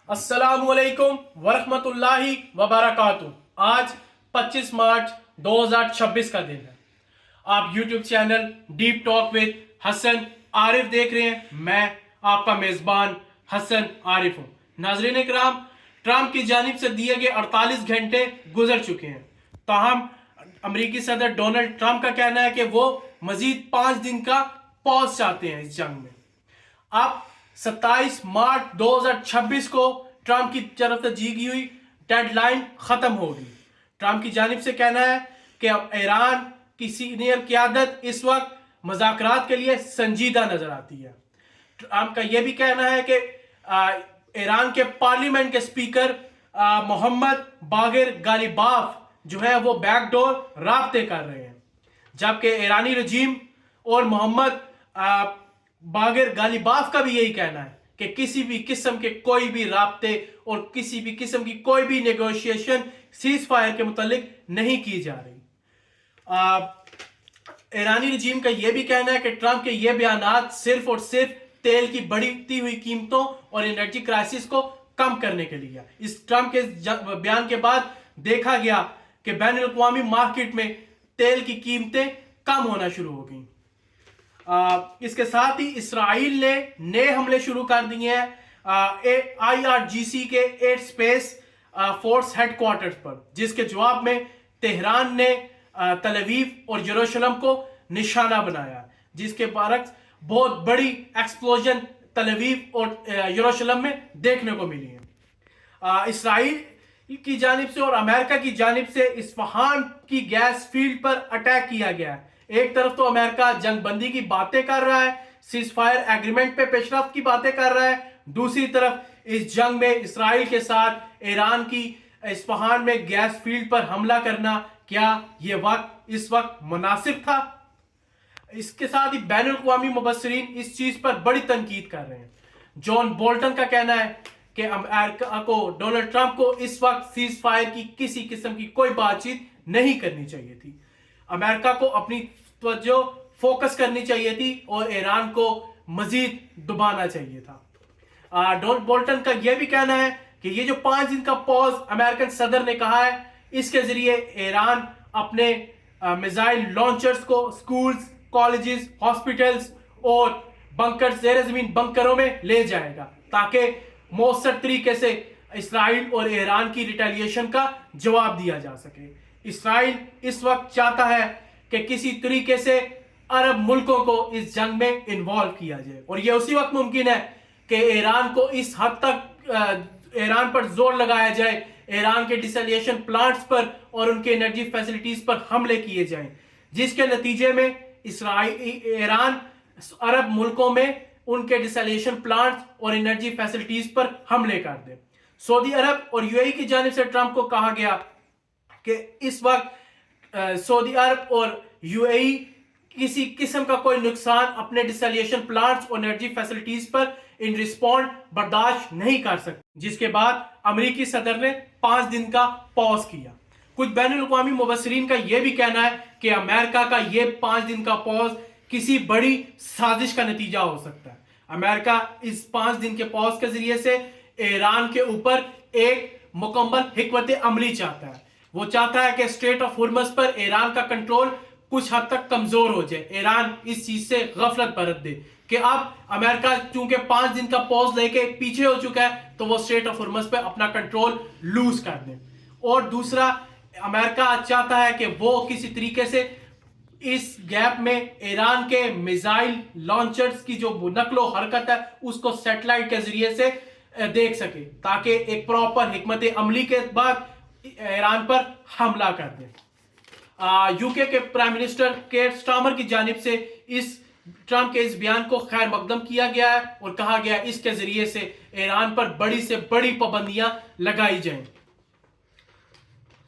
अस्सलाम वालेकुम वरहमतुल्लाहि वबरकातुहू। आज 25 मार्च 2026 का दिन है। आप YouTube channel Deep Talk with Hasan Arif देख रहे हैं। मैं आपका मेज़बान हसन आरिफ हूँ। नाज़रीन इकराम, ट्रंप की जानिब से दिए गए 48 घंटे गुजर चुके हैं, ताहम अमरीकी सदर डोनाल्ड ट्रंप का कहना है कि वो मजीद 5 दिन का पॉज चाहते हैं इस जंग में। अब 27 मार्च 2026 को ट्रंप की तरफ से दी हुई डेडलाइन खत्म होगी। ट्रंप की जानिब से कहना है कि अब ईरान की सीनियर क़यादत इस वक्त मुज़ाकरात के लिए संजीदा नजर आती है। ट्रंप का यह भी कहना है कि ईरान के पार्लियामेंट के स्पीकर मोहम्मद बागिर गालिबाफ जो है वो बैकडोर राब्ते कर रहे हैं, जबकि ईरानी रजीम और मोहम्मद बागिर गालिबाफ का भी यही कहना है कि किसी भी किस्म के कोई भी राब्ते और किसी भी किस्म की कोई भी नेगोशिएशन सीज फायर के मुतालिक नहीं की जा रही। ईरानी रजीम का यह भी कहना है कि ट्रंप के ये बयानात सिर्फ और सिर्फ तेल की बढ़ती हुई कीमतों और एनर्जी क्राइसिस को कम करने के लिए। इस ट्रंप के बयान के बाद देखा गया कि बैनुल अक़वामी मार्केट में तेल की कीमतें कम होना शुरू हो गई। इसके साथ ही इसराइल ने नए हमले शुरू कर दिए हैं IRGC के एयर स्पेस फोर्स हेडक्वार्टर्स पर, जिसके जवाब में तेहरान ने तल अवीव और यरूशलेम को निशाना बनाया, जिसके बरक्स बहुत बड़ी एक्सप्लोजन तल अवीव और यरूशलेम में देखने को मिली है। इसराइल की जानिब से और अमेरिका की जानिब से इस्फहान की गैस फील्ड पर अटैक किया गया है। एक तरफ तो अमेरिका जंग बंदी की बातें कर रहा है, सीज फायर एग्रीमेंट पे पेशरफ्त की बातें कर रहा है, दूसरी तरफ इस जंग में इसराइल के साथ ईरान की इस्फहान में गैस फील्ड पर हमला करना, क्या ये इस वक्त मुनासिब था? इसके साथ ही बैनुल अक़वामी मुबस्सिरीन इस चीज पर बड़ी तनकीद कर रहे हैं। जॉन बोल्टन का कहना है कि अमेरिका को, डोनाल्ड ट्रंप को इस वक्त सीज फायर की किसी किस्म की कोई बातचीत नहीं करनी चाहिए थी। अमेरिका को अपनी तवज्जो फोकस करनी चाहिए थी और ईरान को मजीद दबाना चाहिए था। डोनाल्ड बोल्टन का यह भी कहना है कि ये जो 5 दिन का पॉज अमेरिकन सदर ने कहा है, इसके जरिए ईरान अपने मिसाइल लॉन्चर्स को स्कूल्स, कॉलेजेस, हॉस्पिटल्स और बंकर, ज़ेर ज़मीन बंकरों में ले जाएगा, ताकि मौसर तरीके से इसराइल और ईरान की रिटेलिएशन का जवाब दिया जा सके। इसराइल इस वक्त चाहता है कि किसी तरीके से अरब मुल्कों को इस जंग में इन्वॉल्व किया जाए, और यह उसी वक्त मुमकिन है कि ईरान को इस हद तक ईरान पर जोर लगाया जाए, ईरान के डिसलिएशन प्लांट्स पर और उनके एनर्जी फैसिलिटीज पर हमले किए जाएं, जिसके नतीजे में ईरान अरब मुल्कों में उनके डिसलिएशन प्लांट्स और एनर्जी फैसिलिटीज पर हमले कर दे। सऊदी अरब और यूएई की जानिब से ट्रंप को कहा गया कि इस वक्त सऊदी अरब और यूएई किसी किस्म का कोई नुकसान अपने डिसलिएशन प्लांट्स और एनर्जी फैसिलिटीज पर इन रिस्पॉन्ड बर्दाश्त नहीं कर सकते, जिसके बाद अमेरिकी सदर ने 5 दिन का पॉज किया। कुछ बैनुल अक़वामी मुबस्सिरीन का यह भी कहना है कि अमेरिका का यह 5 दिन का पॉज किसी बड़ी साजिश का नतीजा हो सकता है। अमेरिका इस 5 दिन के पॉज के जरिए से ईरान के ऊपर एक मुकम्मल हिकमत अमली चाहता है। वो चाहता है कि स्ट्रेट ऑफ हुर्मुज़ पर ईरान का कंट्रोल कुछ हद तक कमजोर हो जाए। ईरान इस चीज से गफलत बरत दे कि अब अमेरिका चूंकि 5 दिन का पॉज लेके पीछे हो चुका है, तो वो स्ट्रेट ऑफ हुर्मुज़ पे अपना कंट्रोल लूज कर दे। और दूसरा, अमेरिका चाहता है कि वो किसी तरीके से इस गैप में ईरान के मिसाइल लॉन्चर्स की जो नकलो हरकत है उसको सैटेलाइट के जरिए से देख सके, ताकि एक प्रॉपर हिकमत अमली के बाद ईरान पर हमला कर दे। यूके के प्राइम मिनिस्टर केयर स्टार्मर की जानिब से इस ट्रंप के इस बयान को खैर मकदम किया गया है और कहा गया इसके जरिए से ईरान पर बड़ी से बड़ी पाबंदियां लगाई जाएं।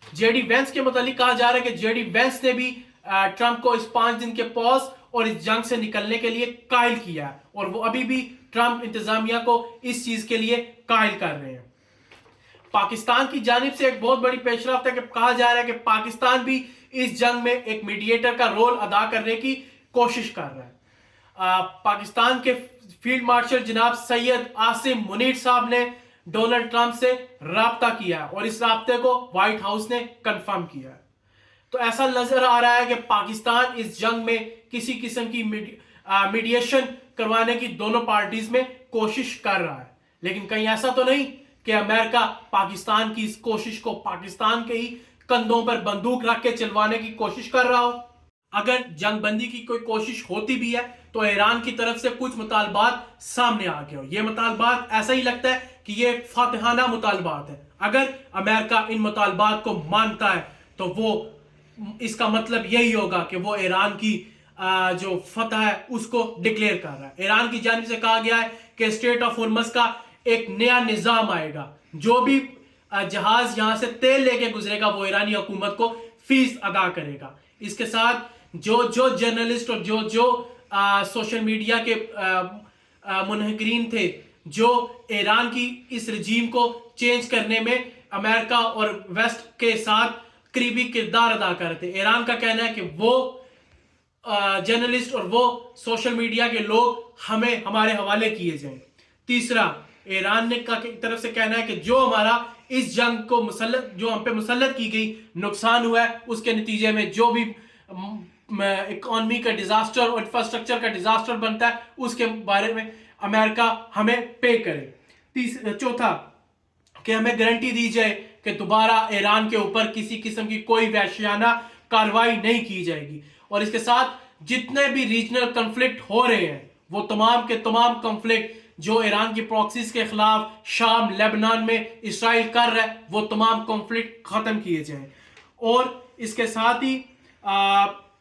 जेडी वेंस के मुतालिक कहा जा रहा है कि जेडी वेंस ने भी ट्रंप को इस 5 दिन के पॉज और इस जंग से निकलने के लिए कायल किया है, और वो अभी भी ट्रंप इंतजामिया को इस चीज के लिए कायल कर रहे हैं। पाकिस्तान की जानिब से एक बहुत बड़ी पेशरफ्त है कि कहा जा रहा है कि पाकिस्तान भी इस जंग में एक मीडिएटर का रोल अदा करने की कोशिश कर रहा है। पाकिस्तान के फील्ड मार्शल जनाब सैयद आसिम मुनीर साहब ने ڈونلڈ ٹرمپ سے رابطہ کیا ہے اور اس رابطے کو وائٹ ہاؤس نے کنفرم کیا ہے. تو ایسا نظر آ رہا ہے کہ پاکستان اس جنگ میں کسی قسم کی میڈیشن کروانے کی دونوں پارٹیز میں کوشش کر رہا ہے. لیکن کہیں ایسا تو نہیں کہ امریکہ پاکستان کی اس کوشش کو پاکستان کے ہی کندھوں پر بندوق رکھ کے چلوانے کی کوشش کر رہا ہو. اگر جنگ بندی کی کوئی کوشش ہوتی بھی ہے تو ایران کی طرف سے کچھ مطالبات سامنے آ گئے ہو. یہ مطالبات ایسا ہی لگتا ہے کہ یہ ایک فاتحانہ مطالبات ہے. اگر امریکہ ان مطالبات کو مانتا ہے تو وہ اس کا مطلب یہی ہوگا کہ وہ ایران کی جو فتح ہے اس کو ڈکلیئر کر رہا ہے. ایران کی جانب سے کہا گیا ہے کہ اسٹریٹ آف ہرمز کا ایک نیا نظام آئے گا. جو بھی جہاز یہاں سے تیل لے کے گزرے گا وہ ایرانی حکومت کو فیس ادا کرے گا. اس کے ساتھ جو جرنلسٹ اور جو سوشل میڈیا کے منحقرین تھے جو ایران کی اس رجیم کو چینج کرنے میں امریکہ اور ویسٹ کے ساتھ قریبی کردار ادا کرتے, ایران کا کہنا ہے کہ وہ جرنلسٹ اور وہ سوشل میڈیا کے لوگ ہمیں ہمارے حوالے کیے جائیں. تیسرا, ایران نے کی طرف سے کہنا ہے کہ جو ہمارا اس جنگ کو جو ہم پہ مسلط کی گئی نقصان ہوا ہے اس کے نتیجے میں جو بھی اکانومی کا ڈیزاسٹر اور انفراسٹرکچر کا ڈیزاسٹر بنتا ہے اس کے بارے میں امریکہ ہمیں پے کرے. چوتھا, کہ ہمیں گارنٹی دی جائے کہ دوبارہ ایران کے اوپر کسی قسم کی کوئی وحشیانہ کارروائی نہیں کی جائے گی. اور اس کے ساتھ جتنے بھی ریجنل کنفلکٹ ہو رہے ہیں وہ تمام کے تمام کنفلکٹ جو ایران کی پراکسیز کے خلاف شام لیبنان میں اسرائیل کر رہا ہے وہ تمام کنفلکٹ ختم کیے جائیں. اور اس کے ساتھ ہی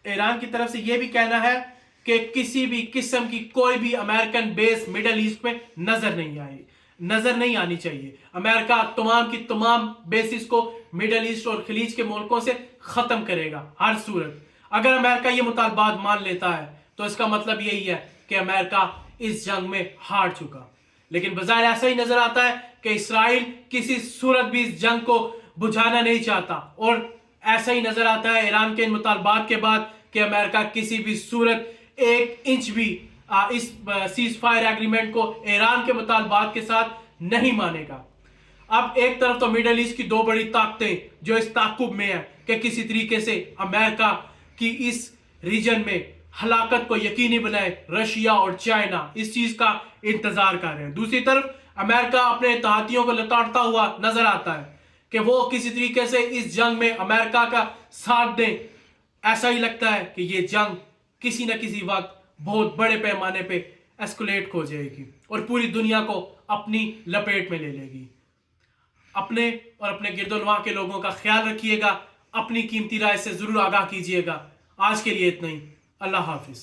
ایران کی طرف سے یہ بھی کہنا ہے کہ کسی بھی قسم کی کوئی بھی امریکن بیس مڈل ایسٹ میں نظر نہیں آنی چاہیے. امریکہ تمام کی تمام بیسز کو مڈل ایسٹ اور خلیج کے ملکوں سے ختم کرے گا ہر صورت. اگر امریکہ یہ مطالبات مان لیتا ہے تو اس کا مطلب یہی ہے کہ امریکہ اس جنگ میں ہار چکا. لیکن بظاہر ایسا ہی نظر آتا ہے کہ اسرائیل کسی صورت بھی اس جنگ کو بجھانا نہیں چاہتا, اور ایسا ہی نظر آتا ہے ایران کے ان مطالبات کے بعد کہ امریکہ کسی بھی صورت ایک انچ بھی اس سیز فائر ایگریمنٹ کو ایران کے مطالبات کے ساتھ نہیں مانے گا. اب ایک طرف تو مڈل ایسٹ کی دو بڑی طاقتیں جو اس تعاقب میں ہیں کہ کسی طریقے سے امریکہ کی اس ریجن میں ہلاکت کو یقینی بنائے, رشیا اور چائنا اس چیز کا انتظار کر رہے ہیں. دوسری طرف امریکہ اپنے اتحادیوں کو لتاڑتا ہوا نظر آتا ہے کہ وہ کسی طریقے سے اس جنگ میں امریکہ کا ساتھ دیں. ایسا ہی لگتا ہے کہ یہ جنگ کسی نہ کسی وقت بہت بڑے پیمانے پہ ایسکولیٹ ہو جائے گی اور پوری دنیا کو اپنی لپیٹ میں لے لے گی. اپنے اور اپنے گرد و نواح کے لوگوں کا خیال رکھیے گا, اپنی قیمتی رائے سے ضرور آگاہ کیجیے گا. آج کے لیے اتنا ہی. اللہ حافظ.